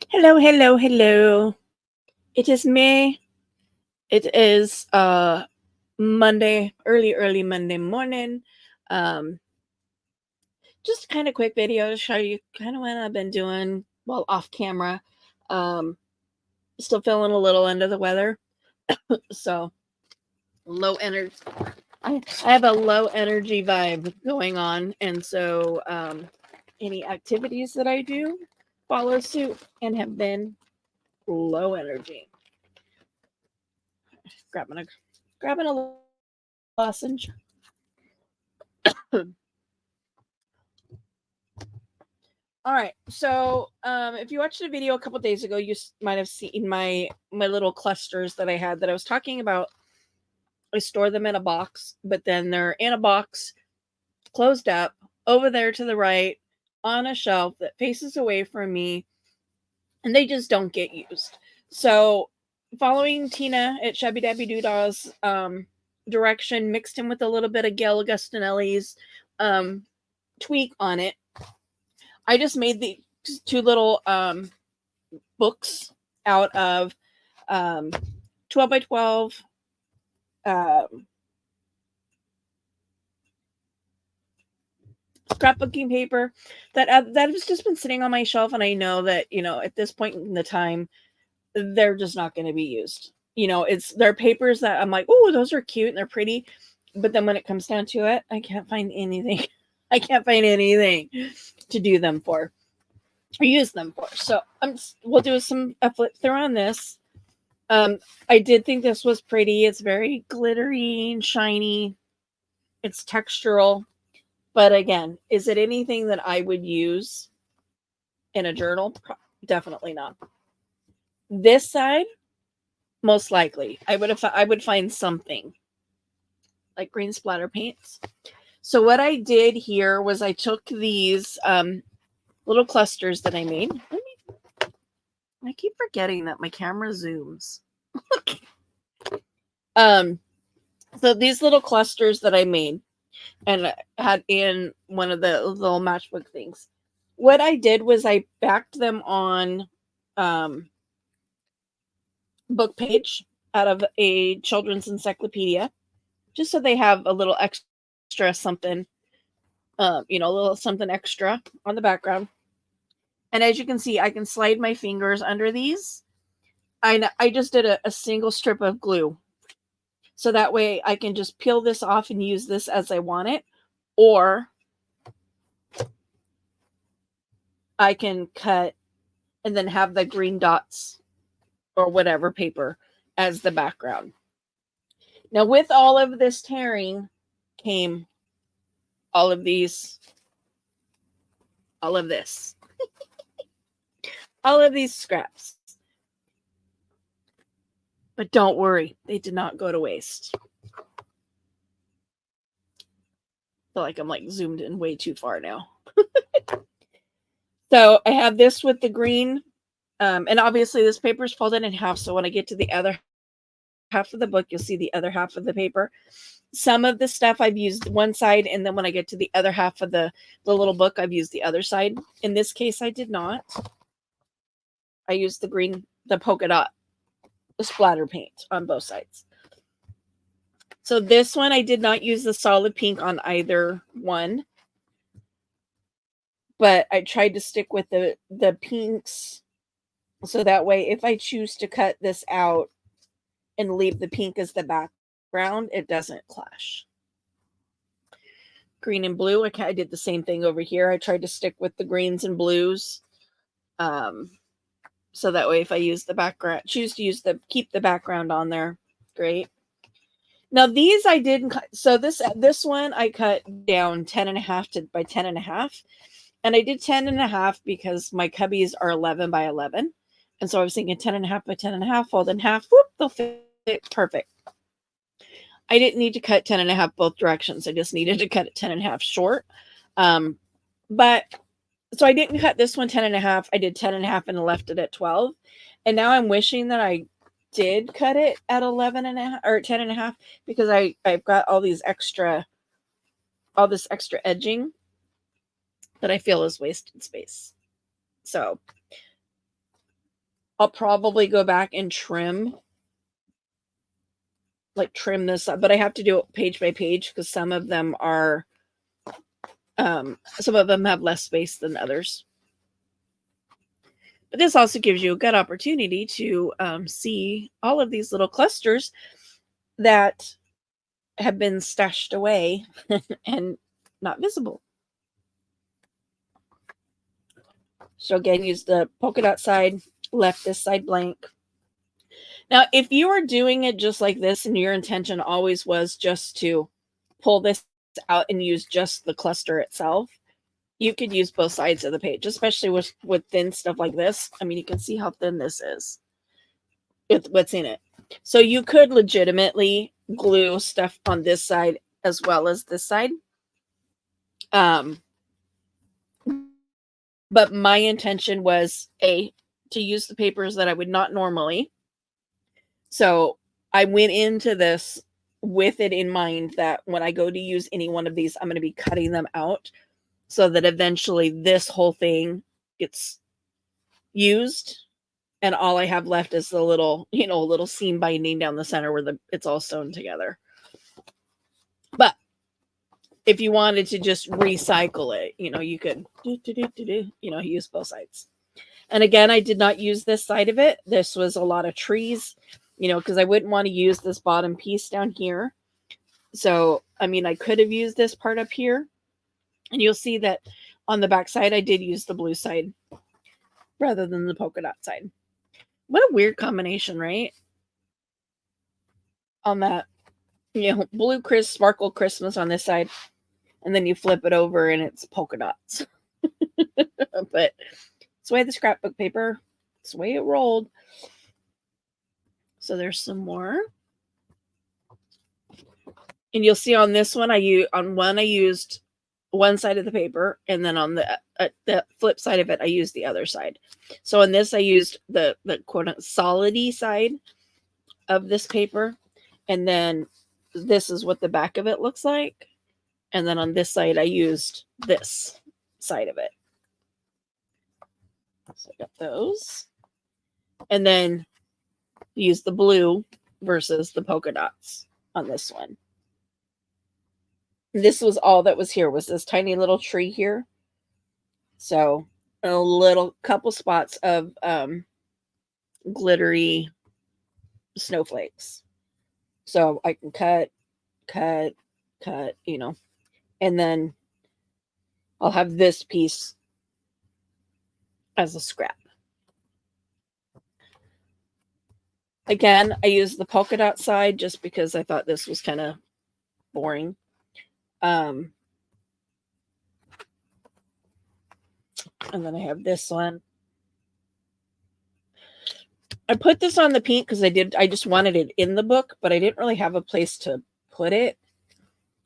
Hello, hello, hello. It is me. It is Monday, early Monday morning. Um just kind of quick video to show you kind of what I've been doing while off camera. Um Still feeling a little under the weather. So low energy. I have a low energy vibe going on, and so any activities that I do follow suit and have been low energy. Grabbing a grabbing a lozenge. All right. So, if you watched the video a couple days ago, you might have seen my little clusters that I had that I was talking about. I store them in a box, but then they're in a box, closed up, over there to the right, on a shelf that faces away from me, and they just don't get used. So, following Tina at Shabby Dabby Doodah's direction, mixed in with a little bit of Gail Augustinelli's um, tweak on it, I just made the two little books out of um, 12 by 12 um, scrapbooking paper that has just been sitting on my shelf, and I know that at this point in the time they're just not going to be used. They're papers that I'm like, oh, those are cute and they're pretty, but then when it comes down to it, I can't find anything. I can't find anything to do them for or use them for. So we'll do a flip through on this. I did think this was pretty. It's very glittery and shiny. It's textural. But again, is it anything that I would use in a journal? Definitely not. This side, most likely, I would find something like green splatter paints. So what I did here was I took these little clusters that I made. I keep forgetting that my camera zooms. um, so these little clusters that I made and had in one of the little matchbook things. What I did was I backed them on um, book page out of a children's encyclopedia, just so they have a little extra something, a little something extra on the background. And as you can see, I can slide my fingers under these. I just did a single strip of glue, so that way I can just peel this off and use this as I want it, or I can cut and then have the green dots or whatever paper as the background. Now, with all of this tearing came all of these, all of this, all of these scraps. But don't worry, they did not go to waste. I feel like I'm like zoomed in way too far now. So I have this with the green, and obviously this paper is folded in half. So when I get to the other half of the book, you'll see the other half of the paper. Some of the stuff I've used one side, and then when I get to the other half of the little book, I've used the other side. In this case, I did not. I used the green, the polka dot, the splatter paint on both sides. So this one, I did not use the solid pink on either one, but I tried to stick with the pinks, so that way if I choose to cut this out and leave the pink as the background, it doesn't clash. Green and blue, I did the same thing over here. I tried to stick with the greens and blues. Um, so that way if I use the background, choose to use keep the background on there, great. Now these I didn't cut. So this one I cut down 10.5 by 10.5. And I did 10.5 because my cubbies are 11 by 11. And so I was thinking 10.5 by 10.5, fold in half, whoop, they'll fit perfect. I didn't need to cut 10.5 both directions. I just needed to cut it 10.5 short. Um, but so I didn't cut this one 10.5. I did 10.5 and left it at 12. And now I'm wishing that I did cut it at 11.5 or 10.5, because I've got all this extra edging that I feel is wasted space. So I'll probably go back and trim this up, but I have to do it page by page because some of them have less space than others. But this also gives you a good opportunity to see all of these little clusters that have been stashed away and not visible. So again, use the polka dot side, left this side blank. Now, if you are doing it just like this and your intention always was just to pull this out and use just the cluster itself, you could use both sides of the page, especially with thin stuff like this. I mean, you can see how thin this is. It's what's in it. So you could legitimately glue stuff on this side as well as this side. But my intention was to use the papers that I would not normally. So I went into this with it in mind that when I go to use any one of these, I'm going to be cutting them out so that eventually this whole thing gets used. And all I have left is the little seam binding down the center where it's all sewn together. But if you wanted to just recycle it, you could use both sides. And again, I did not use this side of it. This was a lot of trees, because I wouldn't want to use this bottom piece down here. So, I mean, I could have used this part up here. And you'll see that on the back side, I did use the blue side rather than the polka dot side. What a weird combination, right? On that, blue sparkle Christmas on this side. And then you flip it over and it's polka dots. But it's the way the scrapbook paper, it's the way it rolled. So there's some more. And you'll see on this one, I used one side of the paper, and then on the flip side of it, I used the other side. So on this, I used the quote solidy side of this paper, and then this is what the back of it looks like. And then on this side, I used this side of it. So I got those. And then use the blue versus the polka dots on this one. This was all that was here, was this tiny little tree here. So a little couple spots of glittery snowflakes. So I can cut, and then I'll have this piece as a scrap. Again, I used the polka dot side just because I thought this was kind of boring. And then I have this one. I put this on the pink because I just wanted it in the book, but I didn't really have a place to put it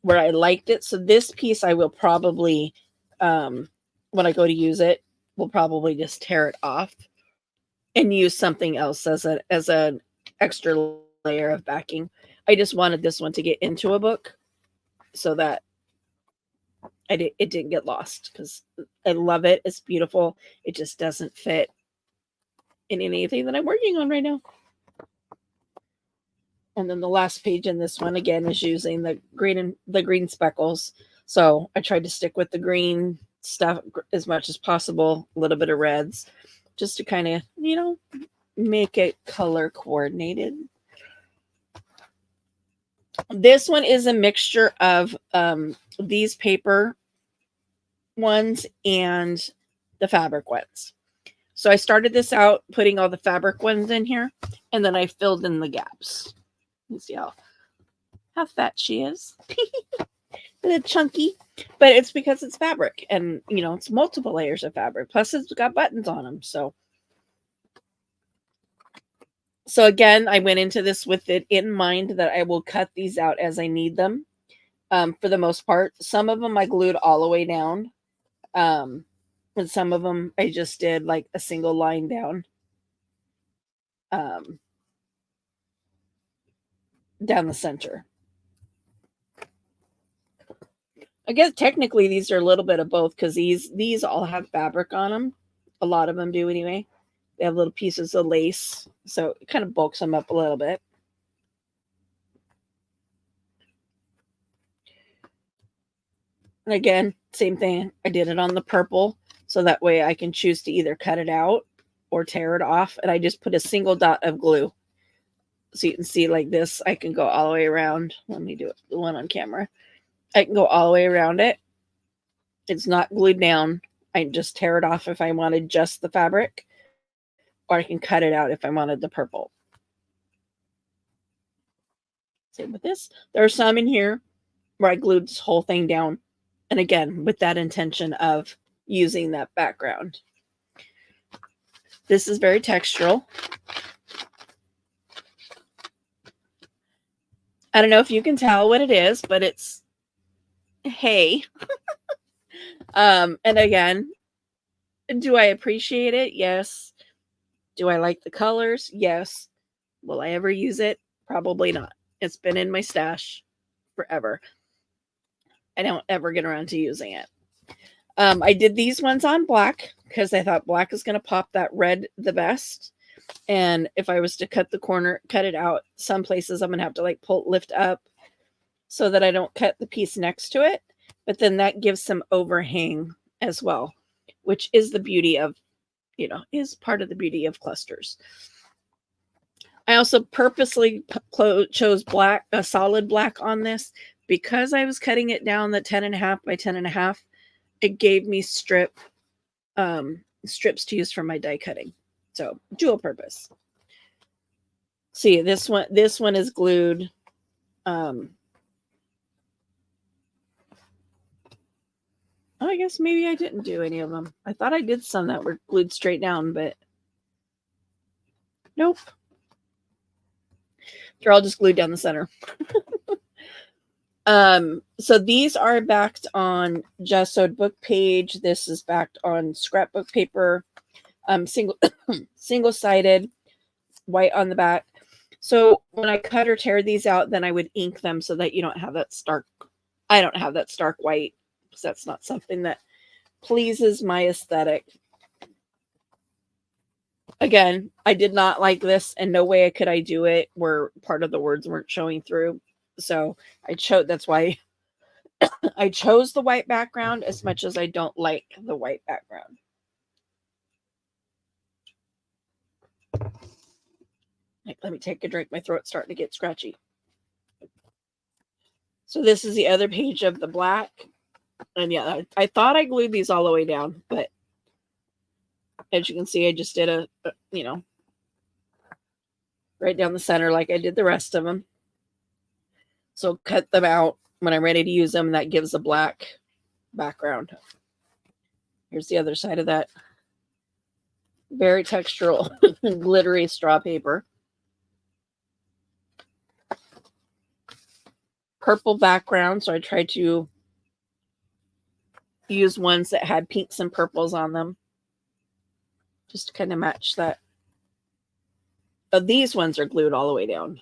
where I liked it. So this piece I will probably, when I go to use it, we'll probably just tear it off and use something else as an extra layer of backing. I just wanted this one to get into a book so that it didn't get lost, because I love it. It's beautiful. It just doesn't fit in anything that I'm working on right now. And then the last page in this one, again, is using the green speckles. So I tried to stick with the green stuff as much as possible, a little bit of reds, just to kind of, make it color coordinated. This one is a mixture of these paper ones and the fabric ones. So I started this out putting all the fabric ones in here, and then I filled in the gaps. You see how fat she is. A little chunky, but it's because it's fabric, and it's multiple layers of fabric, plus it's got buttons on them. So again, I went into this with it in mind that I will cut these out as I need them. For the most part, some of them I glued all the way down, and some of them I just did like a single line down, down the center. I guess technically these are a little bit of both, because these all have fabric on them. A lot of them do anyway. They have little pieces of lace, so it kind of bulks them up a little bit. And again, same thing. I did it on the purple, so that way I can choose to either cut it out or tear it off. And I just put a single dot of glue. So you can see like this, I can go all the way around. Let me do it, the one on camera. I can go all the way around it. It's not glued down. I can just tear it off if I wanted just the fabric, or I can cut it out if I wanted the purple. Same with this. There are some in here where I glued this whole thing down. And again, with that intention of using that background. This is very textural. I don't know if you can tell what it is, but it's hay. And again, do I appreciate it? Yes. Do I like the colors? Yes. Will I ever use it? Probably not. It's been in my stash forever. I don't ever get around to using it. I did these ones on black because I thought black is going to pop that red the best. And if I was to cut it out, some places I'm going to have to like lift up so that I don't cut the piece next to it. But then that gives some overhang as well, which is the beauty of, is part of the beauty of clusters. I also purposely chose black, a solid black on this because I was cutting it down the 10.5 by 10.5. It gave me strips to use for my die cutting. So dual purpose. See, this one is glued. I guess maybe I didn't do any of them. I thought I did some that were glued straight down, but nope. They're all just glued down the center. So these are backed on Just Sewed book page. This is backed on scrapbook paper, single-sided, white on the back. So when I cut or tear these out, then I would ink them so that you don't have that stark. I don't have that stark white because that's not something that pleases my aesthetic. Again, I did not like this, and no way could I do it where part of the words weren't showing through. So that's why I chose the white background as much as I don't like the white background. Let me take a drink. My throat's starting to get scratchy. So this is the other page of the black. And yeah, I thought I glued these all the way down, but as you can see, I just did a right down the center like I did the rest of them. So cut them out when I'm ready to use them. That gives a black background. Here's the other side of that. Very textural, glittery straw paper. Purple background, so I tried to use ones that had pinks and purples on them. Just to kind of match that. But these ones are glued all the way down.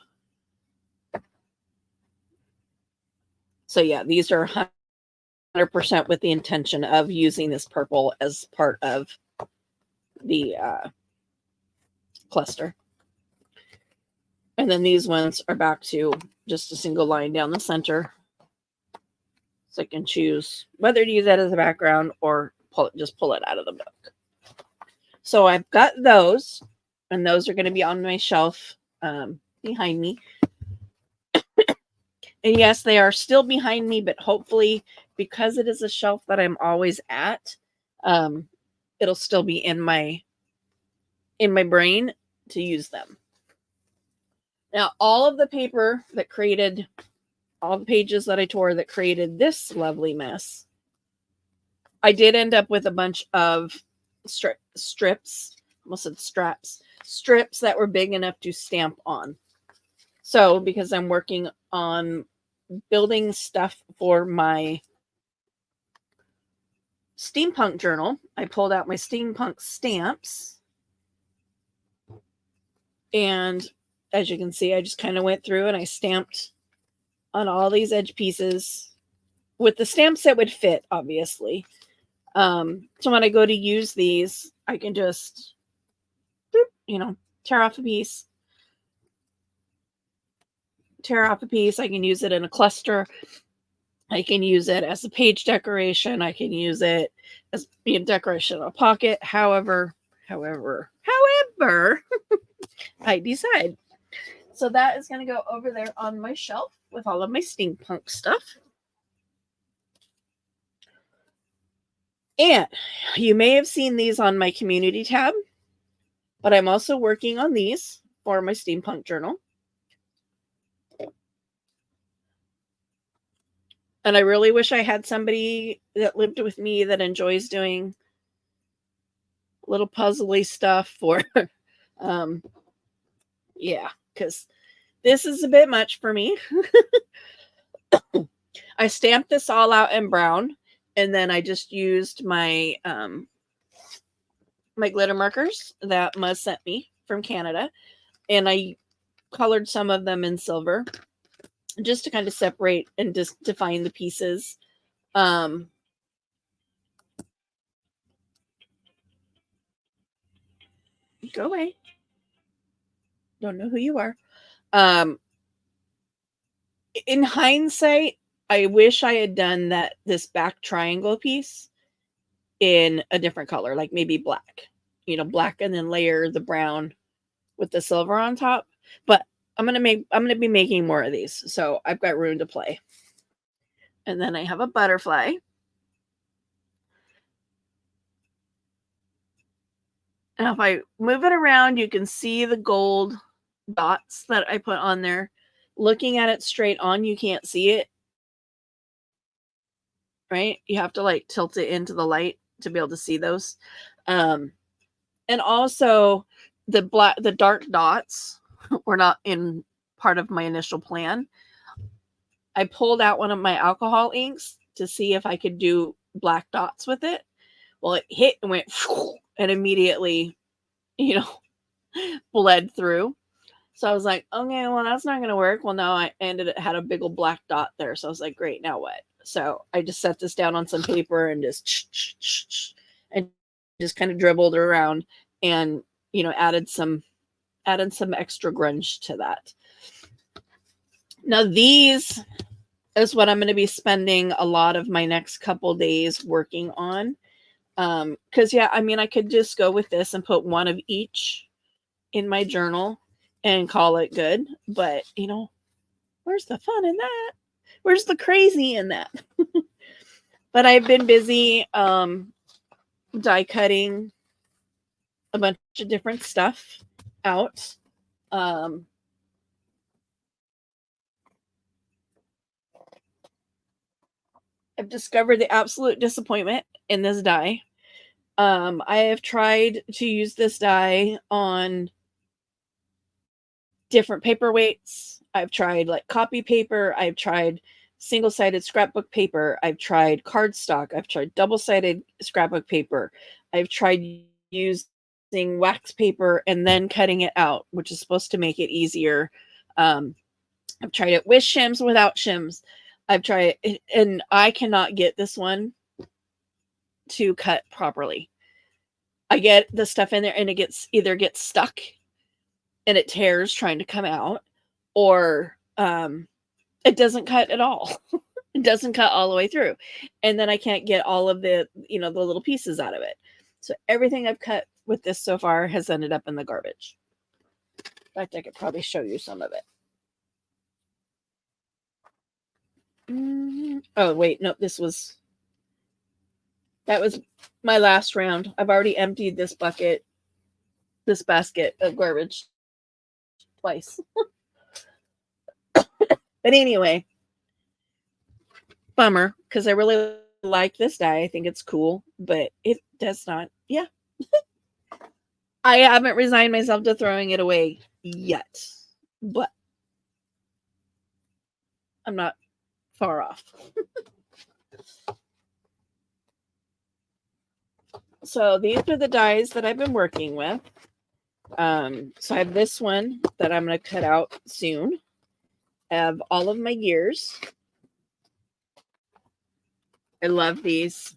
So yeah, these are 100% with the intention of using this purple as part of the cluster. And then these ones are back to just a single line down the center. So I can choose whether to use that as a background or just pull it out of the book. So I've got those, and those are going to be on my shelf behind me. And yes, they are still behind me, but hopefully because it is a shelf that I'm always at, it'll still be in my brain to use them. Now, all of the paper that created, all the pages that I tore that created this lovely mess, I did end up with a bunch of strips, almost said strips that were big enough to stamp on. So, because I'm working on building stuff for my steampunk journal, I pulled out my steampunk stamps. And as you can see, I just kind of went through and I stamped on all these edge pieces with the stamps that would fit, obviously. So when I go to use these, I can just tear off a piece, I can use it in a cluster. I can use it as a page decoration. I can use it as decoration of a pocket. However, I decide. So that is going to go over there on my shelf with all of my steampunk stuff. And you may have seen these on my community tab, but I'm also working on these for my steampunk journal. And I really wish I had somebody that lived with me that enjoys doing little puzzly stuff for, yeah, because this is a bit much for me. I stamped this all out in brown, and then I just used my my glitter markers that Muzz sent me from Canada, and I colored some of them in silver just to kind of separate and just define the pieces. Go away. Don't know who you are. In hindsight, I wish I had done this back triangle piece in a different color, like maybe black. Black, and then layer the brown with the silver on top. But I'm gonna be making more of these, so I've got room to play. And then I have a butterfly. Now, if I move it around, you can see the gold dots that I put on there. Looking at it straight on, you can't see it. Right? You have to like tilt it into the light to be able to see those. And also the dark dots were not in part of my initial plan. I pulled out one of my alcohol inks to see if I could do black dots with it. Well, it hit and went and immediately, bled through. So I was like, okay, well, that's not going to work. Well, no, I had a big old black dot there. So I was like, great, now what? So I just set this down on some paper and just kind of dribbled around and, added some extra grunge to that. Now these is what I'm going to be spending a lot of my next couple days working on. Because I could just go with this and put one of each in my journal and call it good. But, where's the fun in that? Where's the crazy in that? But I've been busy die cutting a bunch of different stuff out. I've discovered the absolute disappointment in this die. I have tried to use this die on different paperweights. I've tried like copy paper. I've tried single-sided scrapbook paper. I've tried cardstock. I've tried double-sided scrapbook paper. I've tried using wax paper and then cutting it out, which is supposed to make it easier. I've tried it with shims, without shims. I've tried it, and I cannot get this one to cut properly. I get the stuff in there and it either gets stuck and it tears trying to come out, or it doesn't cut at all. It doesn't cut all the way through. And then I can't get all of the, the little pieces out of it. So everything I've cut with this so far has ended up in the garbage. In fact, I could probably show you some of it. Oh, wait, no, that was my last round. I've already emptied this basket of garbage twice. But anyway, bummer, because I really like this die. I think it's cool, but it does not. Yeah. I haven't resigned myself to throwing it away yet, but I'm not far off. So these are the dies that I've been working with. So I have this one that I'm going to cut out soon. I have all of my gears. I love these.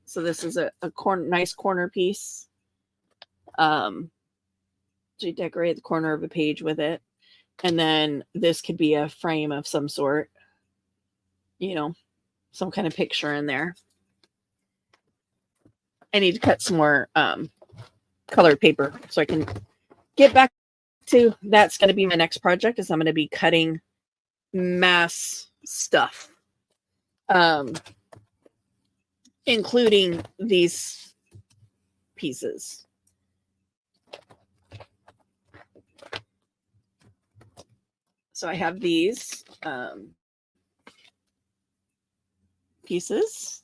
So this is a nice corner piece. to decorate the corner of a page with it. And then this could be a frame of some sort, you know, some kind of picture in there. I need to cut some more colored paper so I can get back to that's going to be my next project. Is I'm going to be cutting mass stuff, including these pieces. So I have these pieces.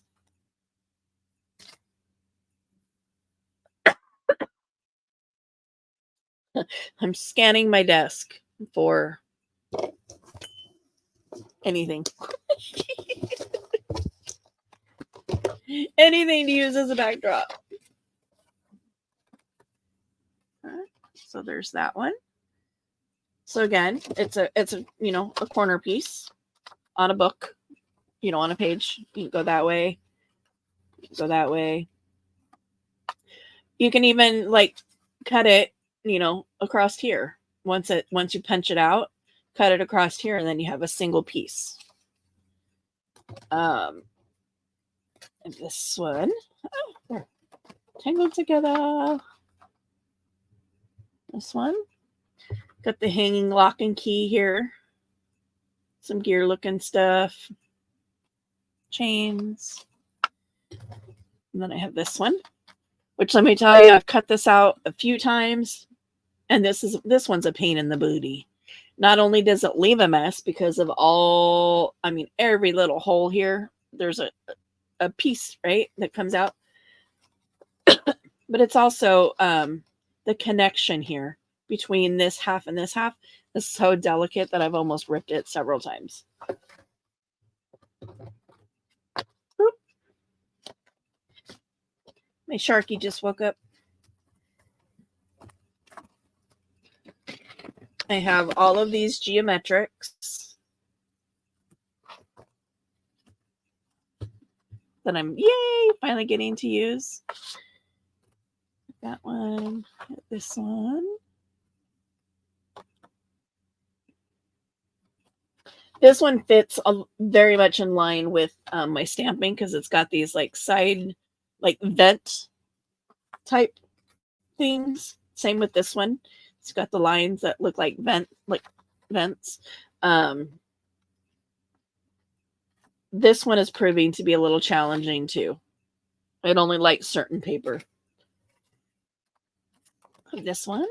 I'm scanning my desk for anything. Anything to use as a backdrop. So there's that one. So again, it's a you know, a corner piece on a book, you know, on a page. You can go that way. You can go that way. You can even like cut it, you know, across here. Once you punch it out, cut it across here, and then you have a single piece. And this one, oh, they're tangled together. This one, got the hanging lock and key here. Some gear looking stuff. Chains. And then I have this one, which let me tell you, I've cut this out a few times. And this one's a pain in the booty. Not only does it leave a mess because of all, I mean, every little hole here, there's a piece, right, that comes out. But it's also the connection here between this half and this half is so delicate that I've almost ripped it several times. Oop. My Sharky just woke up. I have all of these geometrics that I'm, yay, finally getting to use. That one, this one. This one fits very much in line with my stamping because it's got these like side, like vent type things. Same with this one. It's got the lines that look like vents. This one is proving to be a little challenging too. It only likes certain paper. This one.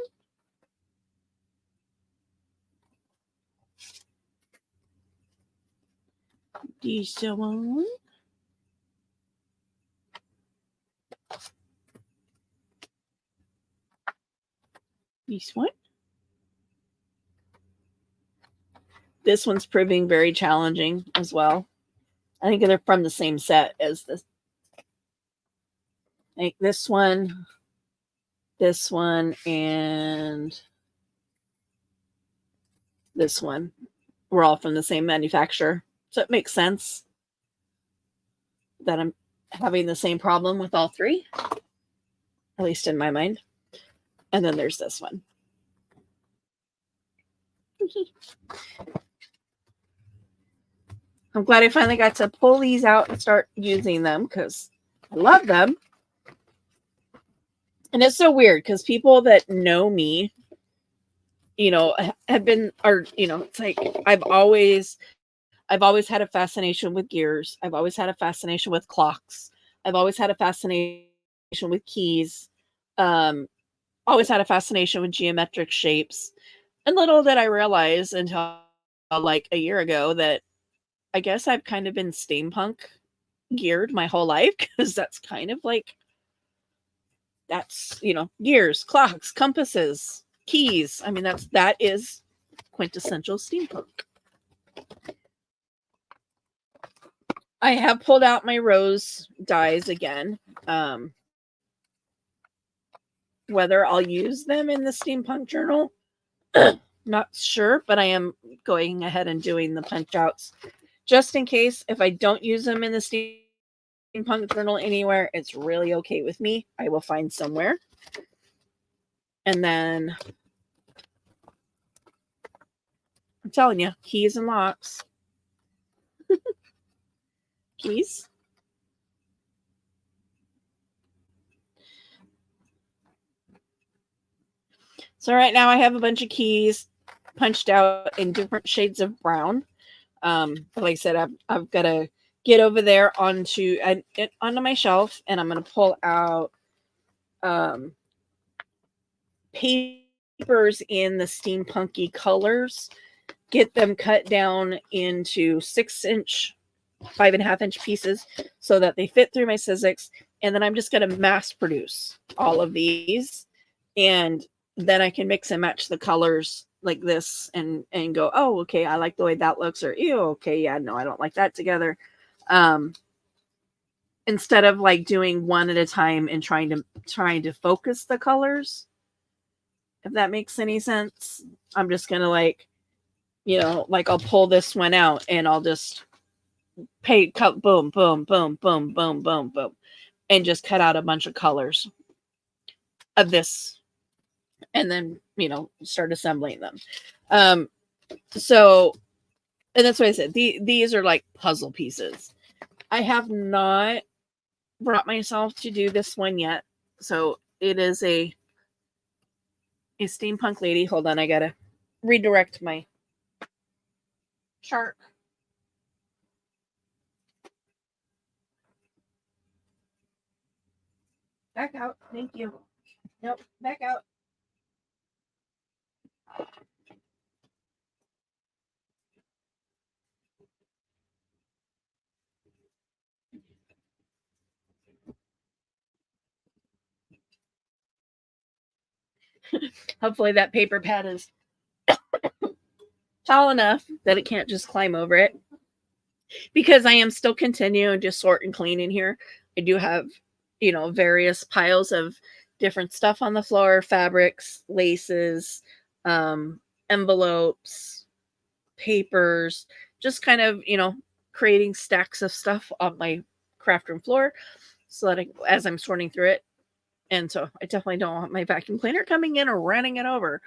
This one. This one. This one's proving very challenging as well. I think they're from the same set as this. I think this one, and this one were all from the same manufacturer. So it makes sense that I'm having the same problem with all three, at least in my mind. And then there's this one. I'm glad I finally got to pull these out and start using them because I love them. And it's so weird because people that know me, you know, have been, or, you know, it's like I've always had a fascination with gears. I've always had a fascination with clocks. I've always had a fascination with keys. Always had a fascination with geometric shapes. And little did I realize until like a year ago that I guess I've kind of been steampunk geared my whole life because that's kind of like, that's, you know, gears, clocks, compasses, keys. I mean, that is quintessential steampunk. I have pulled out my rose dies again. Whether I'll use them in the steampunk journal, not sure, but I am going ahead and doing the punch outs just in case. If I don't use them in the steampunk journal anywhere, it's really okay with me. I will find somewhere. And then I'm telling you, keys and locks. Keys. So right now I have a bunch of keys punched out in different shades of brown. Like I said, I've got to get over there onto my shelf, and I'm going to pull out papers in the steampunky colors, get them cut down into 6-inch, 5.5-inch pieces so that they fit through my Sizzix. And then I'm just going to mass produce all of these, and then I can mix and match the colors like this and go, oh, okay, I like the way that looks, or ew, okay, yeah, no, I don't like that together. Instead of like doing one at a time and trying to focus the colors, if that makes any sense. I'm just gonna like, like I'll pull this one out and I'll just cut, boom, boom, boom, boom, boom, boom, boom, and just cut out a bunch of colors of this, and then start assembling them. So, and that's what I said. These are like puzzle pieces. I have not brought myself to do this one yet, so it is a steampunk lady. Hold on, I gotta redirect my shark. Back out. Thank you. Nope. Back out. Hopefully that paper pad is tall enough that it can't just climb over it. Because I am still continuing to sort and clean in here. I do have, various piles of different stuff on the floor, fabrics, laces, envelopes, papers, just kind of, creating stacks of stuff on my craft room floor so that as I'm sorting through it. And so I definitely don't want my vacuum cleaner coming in or running it over.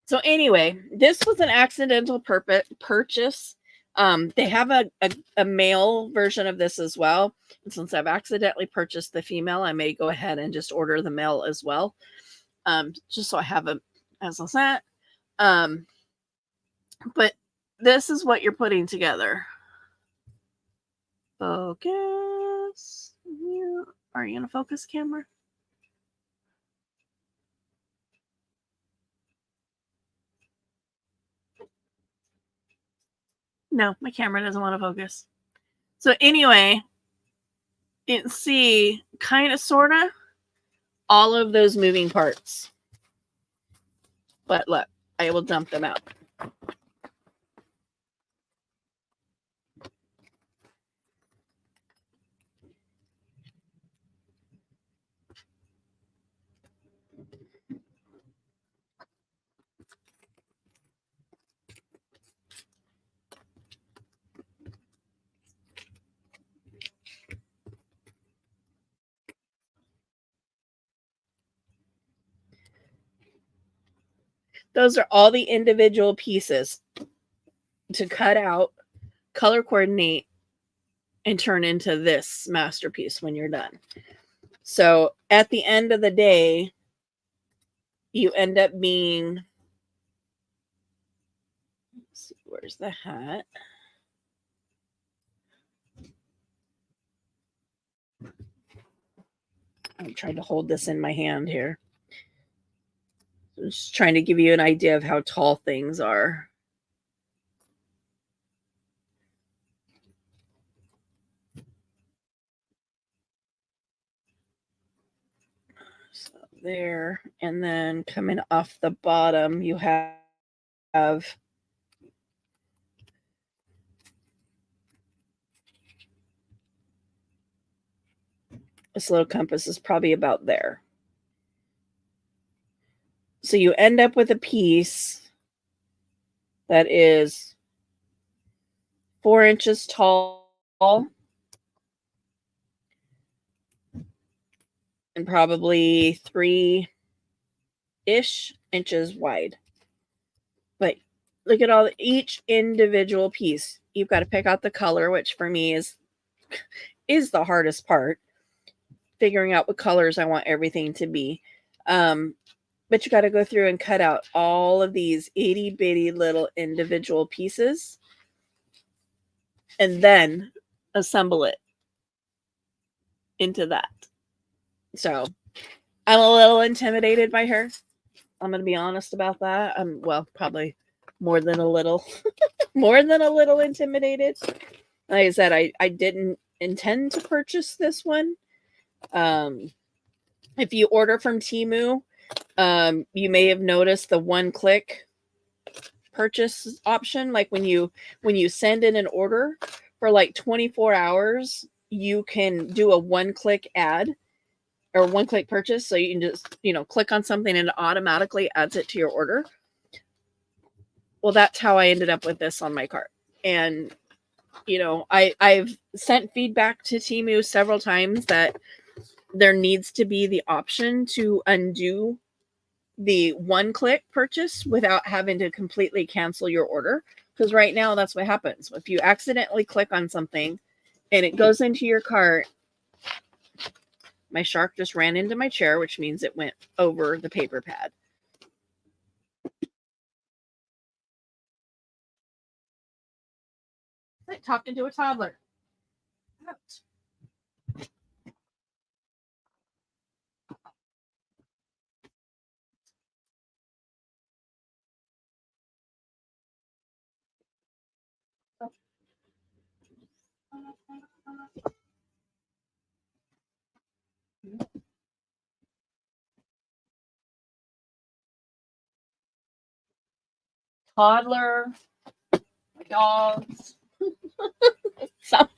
So anyway, this was an accidental purchase. They have a male version of this as well. And since I've accidentally purchased the female, I may go ahead and just order the male as well. Just so I have a as a set. But this is what you're putting together. Focus. Are you gonna focus, camera? No, my camera doesn't want to focus. So anyway, you can see kind of sorta all of those moving parts. But look, I will dump them out. Those are all the individual pieces to cut out, color coordinate, and turn into this masterpiece when you're done. So at the end of the day, you end up being, let's see, where's the hat? I'm trying to hold this in my hand here. I'm just trying to give you an idea of how tall things are. So there, and then coming off the bottom, you have this little compass is probably about there. So you end up with a piece that is 4 inches tall and probably 3-ish inches wide. But look at each individual piece. You've got to pick out the color, which for me is the hardest part, figuring out what colors I want everything to be. But you got to go through and cut out all of these itty bitty little individual pieces and then assemble it into that. So I'm a little intimidated by her. I'm going to be honest about that. I'm, well, probably more than a little, more than a little intimidated. Like I said, I didn't intend to purchase this one. If you order from Temu, you may have noticed the one-click purchase option. Like when you send in an order for like 24 hours, you can do a one-click ad or one-click purchase. So you can just, click on something and it automatically adds it to your order. Well, that's how I ended up with this on my cart. And, I've sent feedback to Temu several times that there needs to be the option to undo the one-click purchase without having to completely cancel your order. Because right now, that's what happens. If you accidentally click on something and it goes into your cart, my shark just ran into my chair, which means it went over the paper pad. I talked into a toddler. Out. Toddler, dogs, something.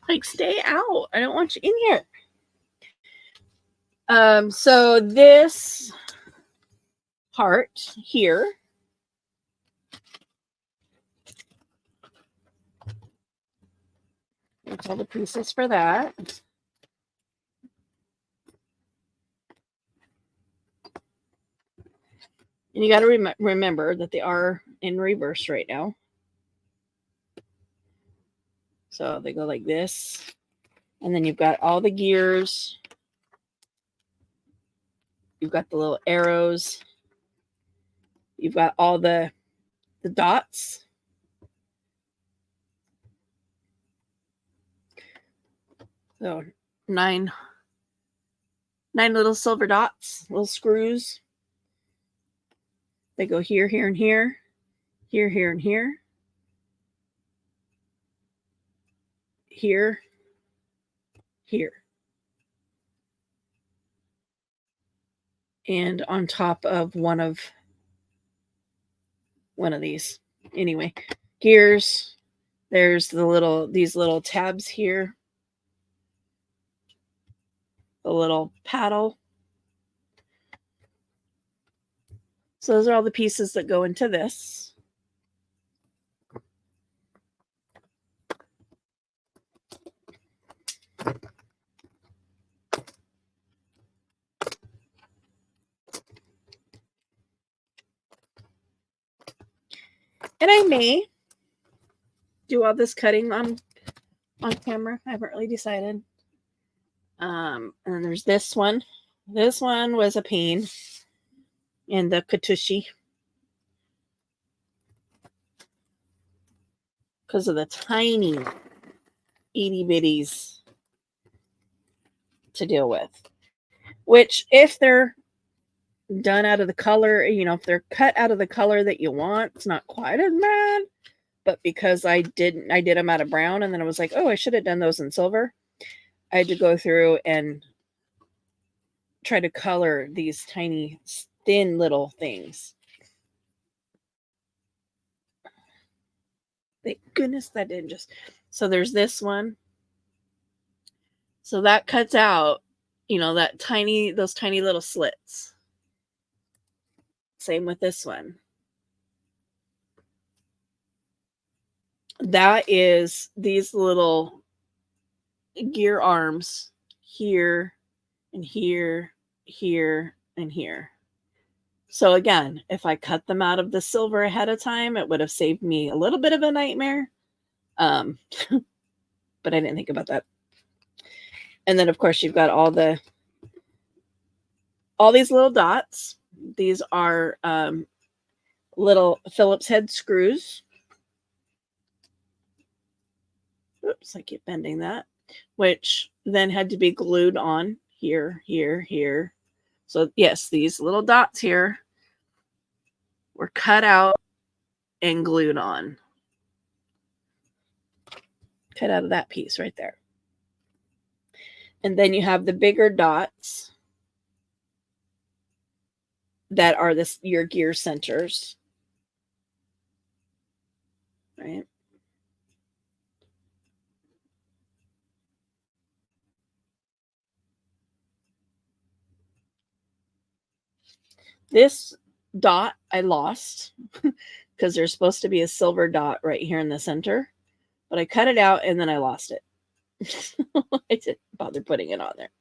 Like, stay out. I don't want you in here. So this part here, that's all the pieces for that. And you got to remember that they are in reverse right now. So they go like this. And then you've got all the gears. You've got the little arrows. You've got all the dots. So nine little silver dots, little screws. They go here, here, and here. Here, here, and here. Here. Here. And on top of one of these. Anyway, gears. There's these little tabs here. The little paddle. So those are all the pieces that go into this. And I may do all this cutting on camera. I haven't really decided. And then there's this one. This one was a pain in the Katushi because of the tiny itty bitties to deal with. Which, if they're done out of the color, if they're cut out of the color that you want, it's not quite as bad. But because I did them out of brown, and then I was like, oh, I should have done those in silver. I had to go through and try to color these tiny, thin little things. Thank goodness that didn't just. So there's this one. So that cuts out, those tiny little slits. Same with this one. That is these little gear arms here and here, here, and here. So again, if I cut them out of the silver ahead of time, it would have saved me a little bit of a nightmare. But I didn't think about that. And then of course you've got all these little dots. These are little Phillips head screws. Oops, I keep bending that. Which then had to be glued on here, here, here. So yes, these little dots here were cut out and glued on. Cut out of that piece right there. And then you have the bigger dots that are your gear centers. Right? This dot I lost because there's supposed to be a silver dot right here in the center, but I cut it out and then I lost it. I didn't bother putting it on there.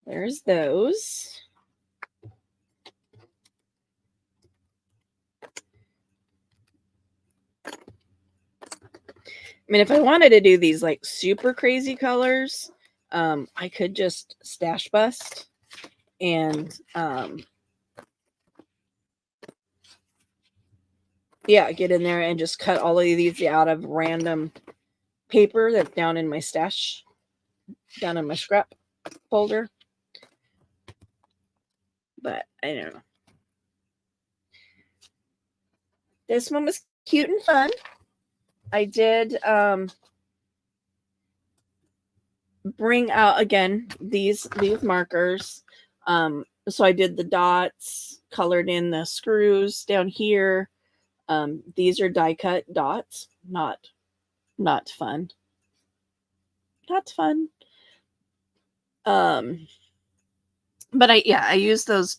There's those. I mean, if I wanted to do these like super crazy colors, I could just stash bust and yeah, get in there and just cut all of these out of random paper that's down in my stash, down in my scrap folder. But I don't know. This one was cute and fun. I did bring out again these markers. So I did the dots, colored in the screws down here. These are die cut dots, not fun. Not fun. But I use those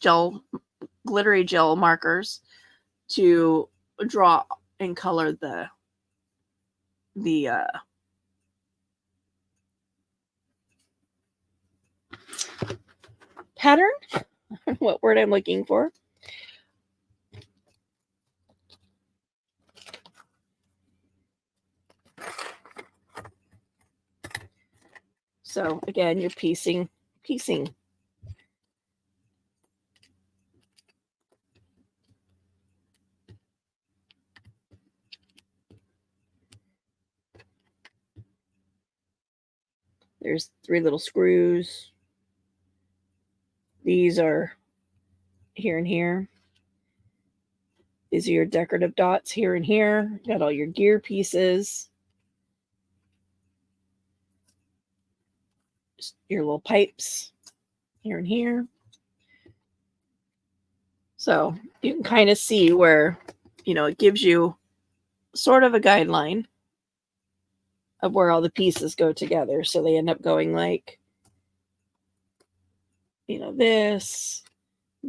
glittery gel markers to draw and color the pattern. What word I'm looking for. So again, you're piecing. There's 3 little screws. These are here and here. These are your decorative dots here and here. Got all your gear pieces. Your little pipes here and here. So you can kind of see where, it gives you sort of a guideline of where all the pieces go together. So they end up going like,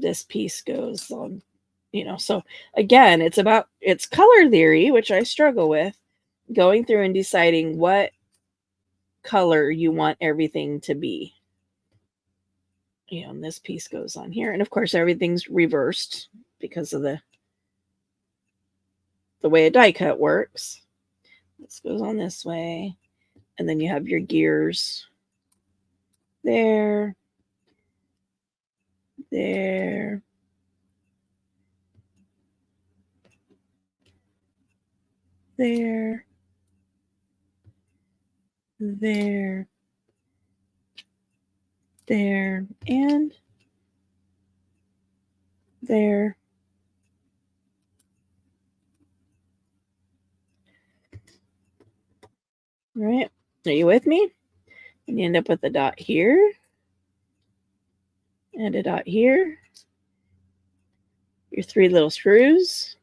this piece goes on, so again, it's color theory, which I struggle with, going through and deciding what color you want everything to be. And this piece goes on here. And of course, everything's reversed because of the way a die cut works. This goes on this way. And then you have your gears there, there, there, there, there, and there. All right. Are you with me? And you end up with a dot here and a dot here. Your 3 little screws.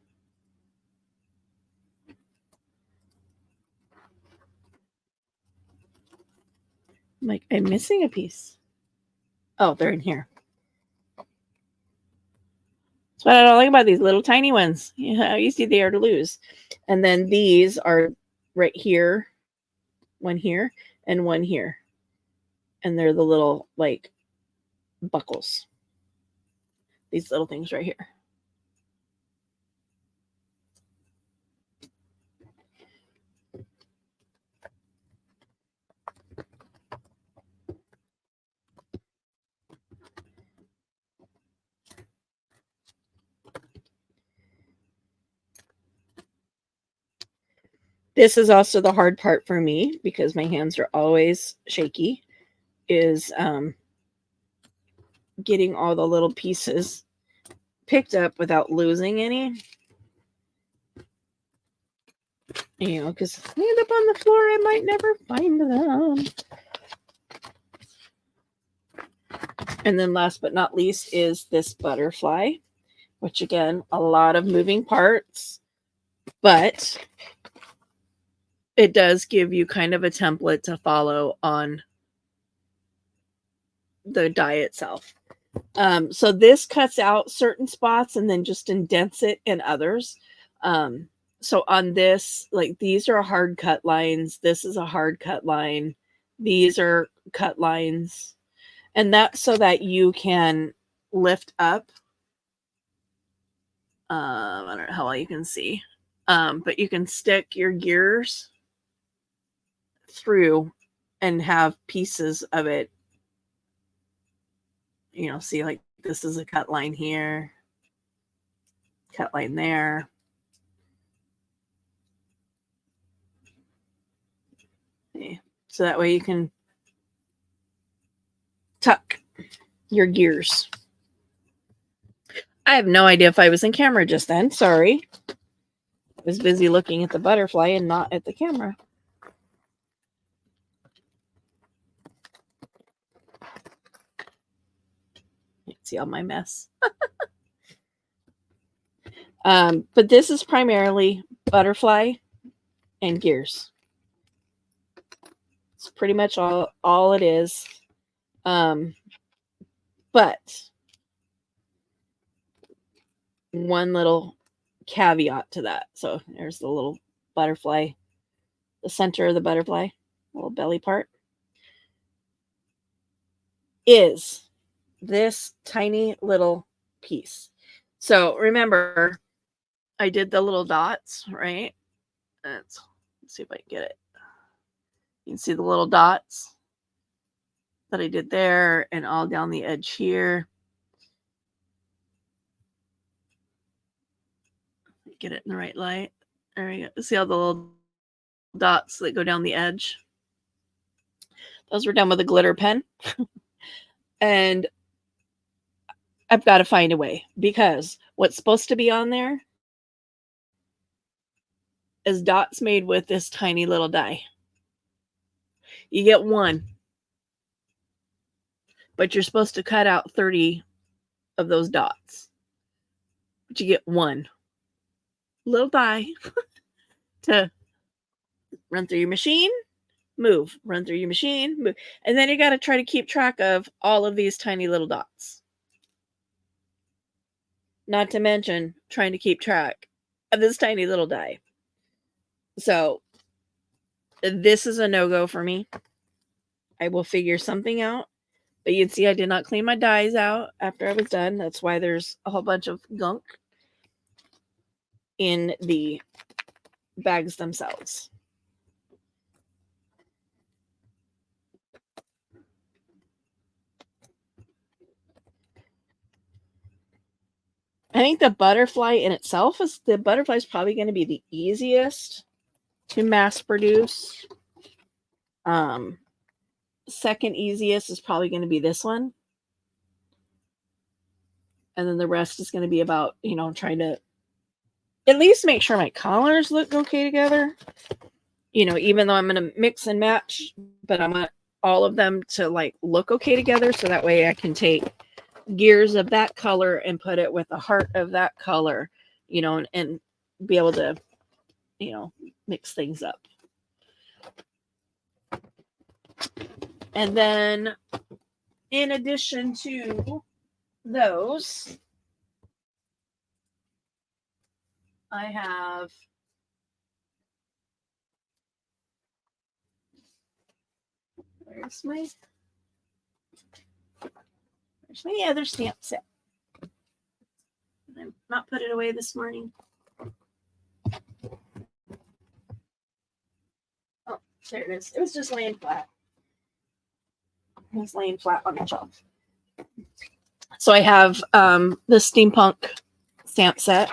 I'm like, I'm missing a piece. Oh, they're in here. That's what I don't like about these little tiny ones. How easy they are to lose. And then these are right here. one here, and one here. And they're the little like buckles. These little things right here. This is also the hard part for me because my hands are always shaky, is getting all the little pieces picked up without losing any. You know, because they end up on the floor, I might never find them. And then last but not least is this butterfly, which again, a lot of moving parts, but it does give you kind of a template to follow on the die itself. So this cuts out certain spots and then just indents it in others. So on this, like these are hard cut lines. This is a hard cut line. These are cut lines. And that's so that you can lift up. I don't know how well you can see. But you can stick your gears through and have pieces of it. You know, see like this is a cut line here, cut line there. Okay. So that way you can tuck your gears. I have no idea if I was in camera just then. Sorry. I was busy looking at the butterfly and not at the camera. You can see all my mess. But this is primarily butterfly and gears. It's pretty much all it is. But one little caveat to that. So there's the little butterfly, the center of the butterfly, little belly part, is this tiny little piece. So remember, I did the little dots, right? Let's see if I can get it. You can see the little dots that I did there and all down the edge here. Get it in the right light. There we go. See all the little dots that go down the edge? Those were done with a glitter pen. And I've got to find a way because what's supposed to be on there is dots made with this tiny little die. You get one, but you're supposed to cut out 30 of those dots. But you get one little die to run through your machine, move, run through your machine, move. And then you got to try to keep track of all of these tiny little dots. Not to mention trying to keep track of this tiny little die. So this is a no-go for me. I will figure something out. But you'd see I did not clean my dies out after I was done. That's why there's a whole bunch of gunk in the bags themselves. I think the butterfly in itself is probably going to be the easiest to mass produce. Second easiest is probably going to be this one. And then the rest is going to be about, trying to at least make sure my collars look okay together. Even though I'm going to mix and match, but I want all of them to like look okay together. So that way I can take gears of that color and put it with the heart of that color, and be able to, mix things up. And then in addition to those, I have Where's my other stamp set? I've not put it away this morning. Oh, there it is. It was just laying flat. It was laying flat on the shelf. So I have the steampunk stamp set.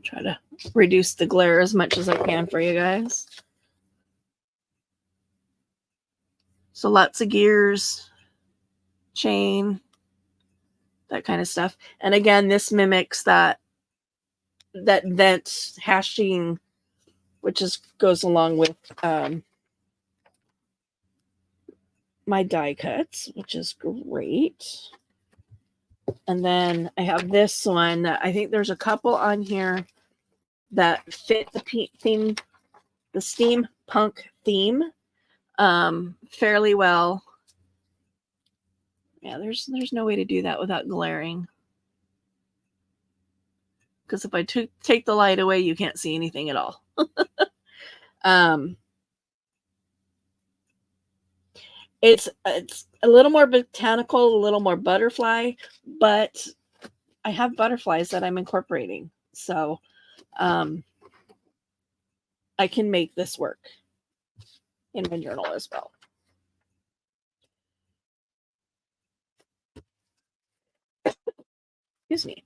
Try to reduce the glare as much as I can for you guys. So lots of gears, chain, that kind of stuff. And again, this mimics that vent hashing, which goes along with my die cuts, which is great. And then I have this one that I think there's a couple on here that fit the theme, the steampunk theme, fairly well. Yeah, there's no way to do that without glaring. Because if I take the light away, you can't see anything at all. It's a little more botanical, a little more butterfly, but I have butterflies that I'm incorporating. So I can make this work in my journal as well. Excuse me.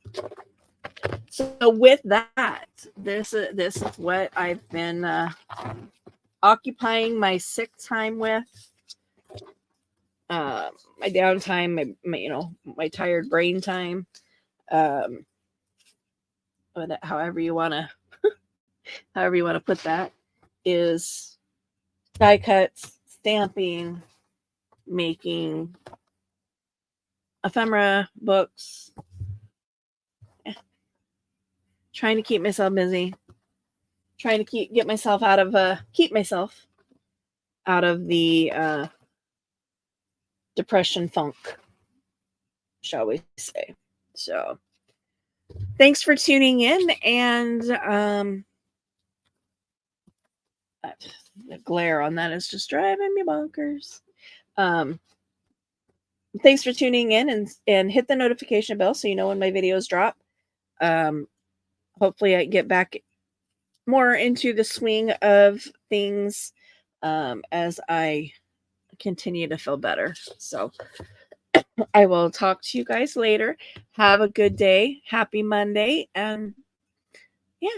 So with that, this is what I've been occupying my sick time with. My downtime, my tired brain time. However you want to put that, is die cuts, stamping, making ephemera books, trying to keep myself busy, trying to keep myself out of the depression funk, shall we say. So thanks for tuning in, and the glare on that is just driving me bonkers. Thanks for tuning in, and hit the notification bell so you know when my videos drop. Hopefully I get back more into the swing of things as I continue to feel better. So I will talk to you guys later. Have a good day. Happy Monday. And yeah,